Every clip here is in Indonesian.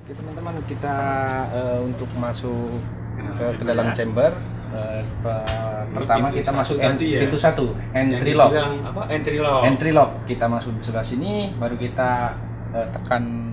Oke teman-teman, kita untuk masuk ke dalam chamber, pertama kita masuk pintu 1, entry lock. Entry lock. Kita masuk sebelah sini, baru kita tekan.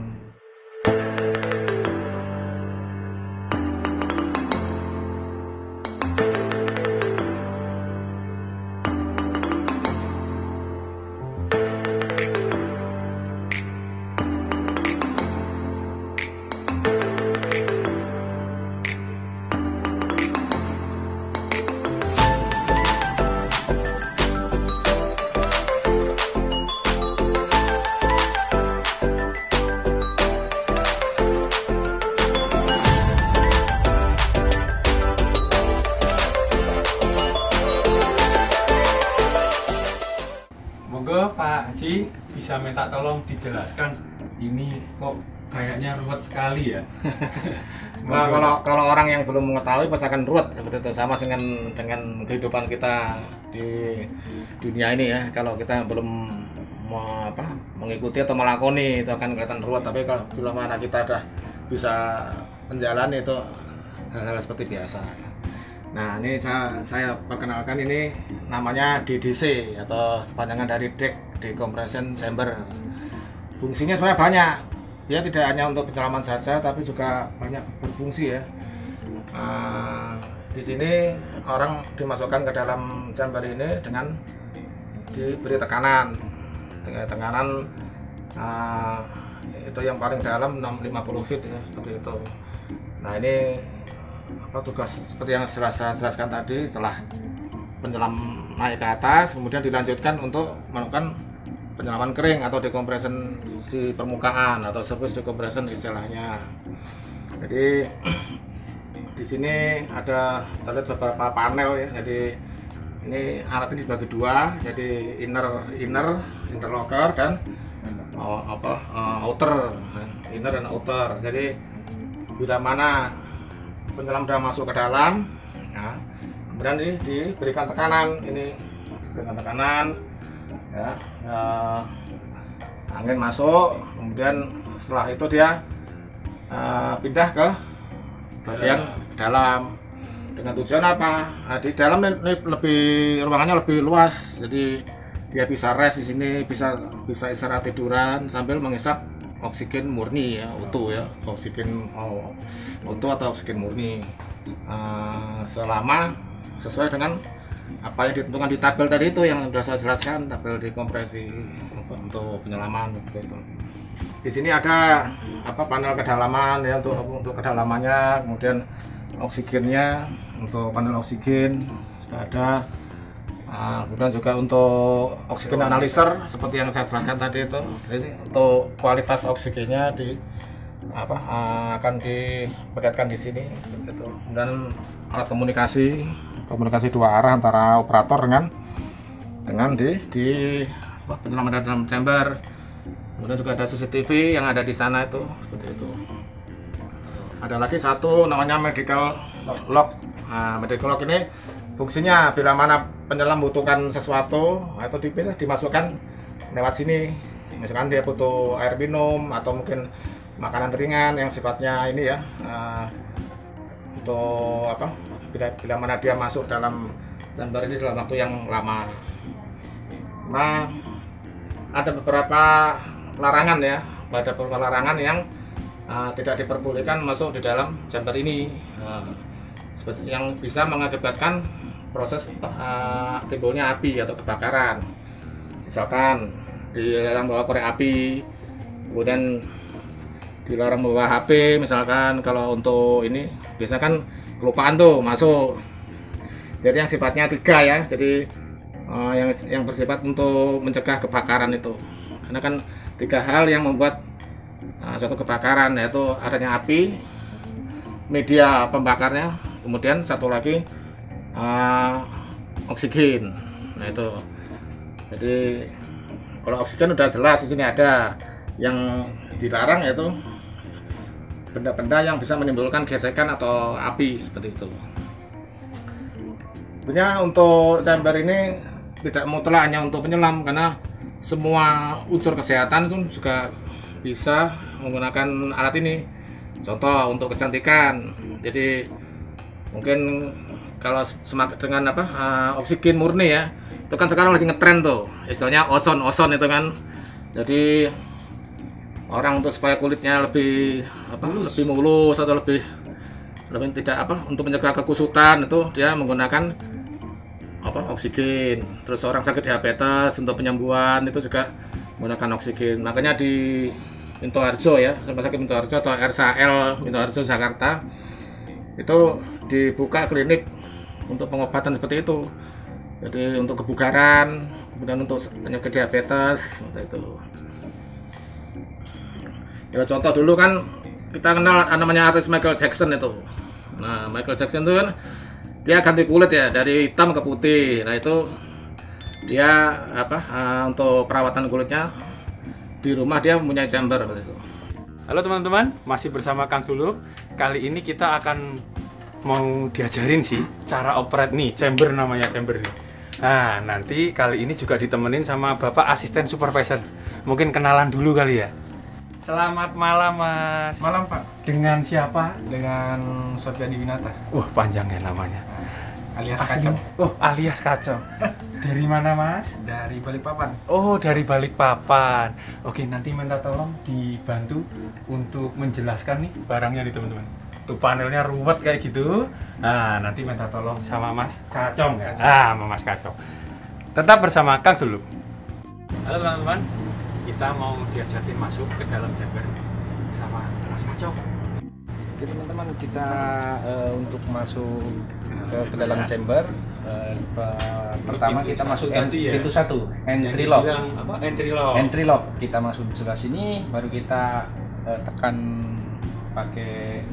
Monggo Pak Haji bisa minta tolong dijelaskan, ini kok kayaknya ruwet sekali ya. Nah, kalau orang yang belum mengetahui pasti akan ruwet seperti itu, sama dengan kehidupan kita di dunia ini ya. Kalau kita belum mengikuti atau melakoni itu akan kelihatan ruwet, tapi kalau bila mana kita sudah bisa menjalani itu hal-hal seperti biasa. Nah, ini saya perkenalkan, ini namanya DDC atau panjangan dari decompression chamber. Fungsinya sebenarnya banyak. Dia tidak hanya untuk penyelaman saja, tapi juga banyak berfungsi ya. Di sini orang dimasukkan ke dalam chamber ini dengan diberi tekanan. Dengan tekanan itu yang paling dalam 50 feet ya, seperti itu. Nah, ini tugas seperti yang saya jelaskan tadi. Setelah penyelam naik ke atas, kemudian dilanjutkan untuk melakukan penyelaman kering atau decompression di permukaan atau surface decompression istilahnya. Jadi di sini ada terlihat beberapa panel ya. Jadi ini alat ini dibagi dua, jadi inner locker dan outer, inner dan outer. Jadi bila mana penyelam sudah masuk ke dalam, ya, kemudian ini diberikan tekanan, ya, angin masuk, kemudian setelah itu dia pindah ke bagian dalam. Dengan tujuan apa? Nah, di dalam ini ruangannya lebih luas, jadi dia bisa rest di sini, bisa istirahat tiduran sambil mengisap oksigen murni ya, utuh ya, oksigen utuh atau oksigen murni selama sesuai dengan apa yang ditentukan di tabel tadi itu yang sudah saya jelaskan, tabel dekompresi untuk penyelaman seperti itu. Di sini ada panel kedalaman ya, untuk kedalamannya, kemudian oksigennya, untuk panel oksigen sudah ada. Kemudian juga untuk oksigen analyzer seperti yang saya jelaskan tadi itu. Jadi untuk kualitas oksigennya akan diperlihatkan di sini seperti itu. Kemudian alat komunikasi dua arah antara operator dengan di penyelaman dalam chamber. Kemudian juga ada CCTV yang ada di sana itu seperti itu. Ada lagi satu namanya medical lock. Medical lock ini fungsinya bila mana penyelam butuhkan sesuatu itu dimasukkan lewat sini. Misalkan dia butuh air minum atau mungkin makanan ringan yang sifatnya ini ya, untuk bila mana dia masuk dalam chamber ini dalam waktu yang lama. Nah, ada beberapa larangan ya, yang tidak diperbolehkan masuk di dalam chamber ini, seperti yang bisa mengakibatkan proses timbulnya api atau kebakaran. Misalkan dilarang bawa korek api, kemudian dilarang bawa HP misalkan. Kalau untuk ini biasanya kan kelupaan tuh masuk. Jadi yang sifatnya 3 ya, jadi yang bersifat untuk mencegah kebakaran itu. Karena kan 3 hal yang membuat suatu kebakaran, yaitu adanya api, media pembakarnya, kemudian satu lagi oksigen. Nah itu. Jadi kalau oksigen udah jelas di sini ada. Yang dilarang yaitu benda-benda yang bisa menimbulkan gesekan atau api seperti itu. Sebenarnya untuk chamber ini tidak mutlak hanya untuk penyelam, karena semua unsur kesehatan itu juga bisa menggunakan alat ini. Contoh untuk kecantikan. Jadi mungkin kalau semakin dengan oksigen murni ya, itu kan sekarang lagi ngetren tuh, istilahnya ozon itu kan. Jadi orang untuk supaya kulitnya lebih mulus atau lebih tidak untuk mencegah kekusutan, itu dia menggunakan oksigen. Terus orang sakit diabetes untuk penyembuhan itu juga menggunakan oksigen. Makanya di Mintoharjo ya, Rumah Sakit Mintoharjo atau RSAL Mintoharjo Jakarta itu dibuka klinik untuk pengobatan seperti itu. Jadi untuk kebugaran, kemudian untuk penyakit diabetes seperti itu. Ya contoh dulu kan kita kenal namanya artis Michael Jackson itu. Nah, Michael Jackson itu kan dia ganti kulit ya dari hitam ke putih. Nah, itu dia untuk perawatan kulitnya di rumah dia mempunyai chamber seperti itu. Halo teman-teman, masih bersama Kang Suluk. Kali ini kita akan mau diajarin sih cara operate nih, chamber namanya chamber nih. Nah, nanti kali ini juga ditemenin sama Bapak Asisten Supervisor. Mungkin kenalan dulu kali ya. Selamat malam, Mas. Malam, Pak. Dengan siapa? Dengan Sofiadi Winata. Panjang ya namanya. Alias Kacau. Alias Kacau. Dari mana, Mas? Dari Balikpapan. Dari Balikpapan. Oke, nanti minta tolong dibantu untuk menjelaskan nih barangnya nih, teman-teman. Tuh panelnya ruwet kayak gitu. Nah, nanti minta tolong sama Mas Kacong ya. Sama Mas Kacong. Tetap bersama Kang Suluk. Halo teman-teman, kita mau diajakin masuk ke dalam chamber sama Mas Kacong. Oke teman-teman, kita untuk masuk ke dalam chamber, pertama kita masuk pintu 1, entry lock. Entry lock. Kita masuk sebelah sini, baru kita tekan pakai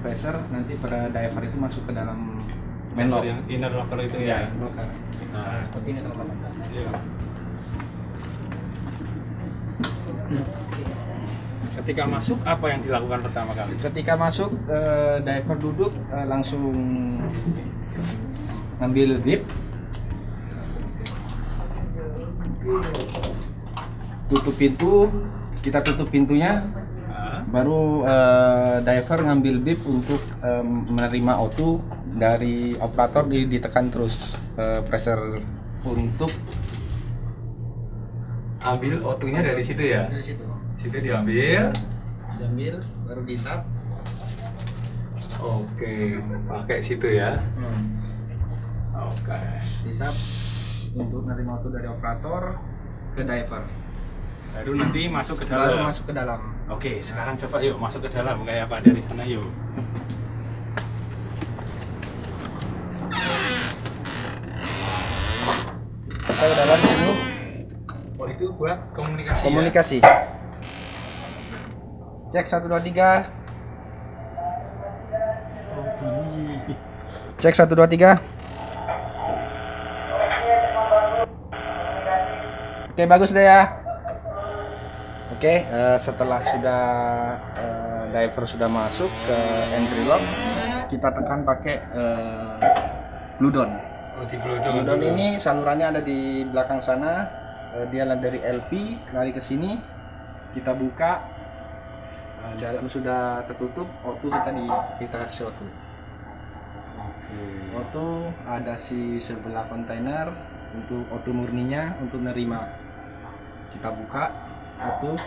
pressure, nanti pada diver itu masuk ke dalam main lock. Yang inner locker itu ya. Locker. Nah, seperti ini teman-teman. Iya. Ketika masuk, apa yang dilakukan pertama kali? Ketika masuk, diver duduk, langsung ngambil bib, tutup pintu, kita tutup pintunya, baru diver ngambil bib untuk menerima O2 dari operator, ditekan terus pressure untuk ambil O2-nya dari situ ya? Dari situ. Situ diambil, baru dihisap. Oke, pakai situ ya. Oke. Dihisap untuk menerima O2 dari operator ke diver. Baru nanti masuk ke dalam. Baru masuk ke dalam. Oke, sekarang coba yuk masuk ke dalam kayak apa dari sana yuk. Kita ke dalam sini. Itu buat komunikasi. Komunikasi. Cek 1 2 3. Cek 1 2 3. Oke, bagus deh ya. Oke, setelah sudah diver sudah masuk ke entry lock, kita tekan pakai blue down. Di blue Down ini salurannya ada di belakang sana. Dia dari LP lari ke sini, kita buka, dalam sudah tertutup, O2 kita kasih O2. O2 ada si sebelah kontainer untuk O2 murninya untuk nerima. Kita buka O2,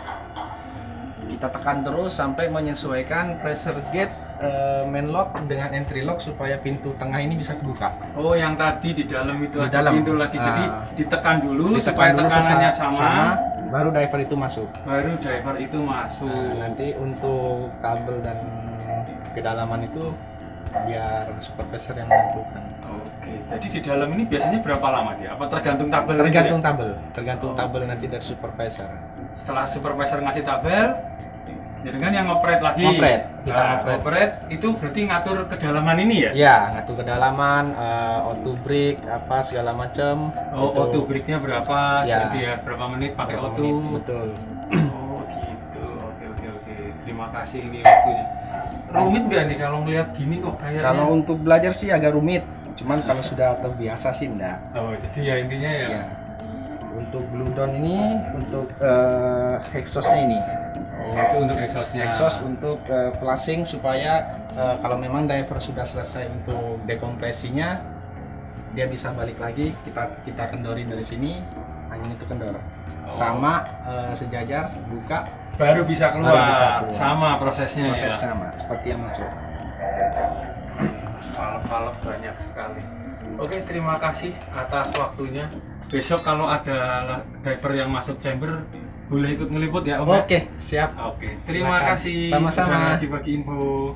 kita tekan terus sampai menyesuaikan pressure gauge main lock dengan entry lock supaya pintu tengah ini bisa kebuka. Yang tadi di dalam itu di ada dalam. pintu lagi. Jadi ditekan dulu Ditekan supaya dulu tekanannya sama, baru diver itu masuk. Nanti untuk kabel dan kedalaman itu biar supervisor yang menentukan. Oke, jadi di dalam ini biasanya berapa lama dia? Apa tergantung tabel? Tergantung tabel nanti dari supervisor. Setelah supervisor ngasih tabel, dengan yang ngoperate lagi. Kita ngoperate itu berarti ngatur kedalaman ini ya? Ya, ngatur kedalaman, O2 break, apa segala macam. O2 breaknya berapa? Ya. Berarti ya berapa menit pakai O2? Betul. Oh gitu. Oke. Terima kasih ini waktunya. Rumit nggak nih kalau ngeliat gini kok kayaknya? Kalau untuk belajar sih agak rumit, cuman kalau sudah terbiasa sih enggak. Jadi ya intinya ya. Untuk blue down ini untuk exhaustnya ini. Oh, itu untuk exhaustnya. Exhaust untuk flushing supaya kalau memang diver sudah selesai untuk dekompresinya, dia bisa balik lagi. Kita kendorin dari sini, angin itu kendor. Sama sejajar buka baru bisa keluar. Baru bisa keluar. Sama prosesnya Proses ya. sama seperti yang masuk. Valve banyak sekali. Oke, terima kasih atas waktunya. Besok kalau ada diver yang masuk chamber boleh ikut ngeliput ya Om. Oke, siap. Oke, terima Silakan. kasih. Sama-sama. Sudah dibagi info.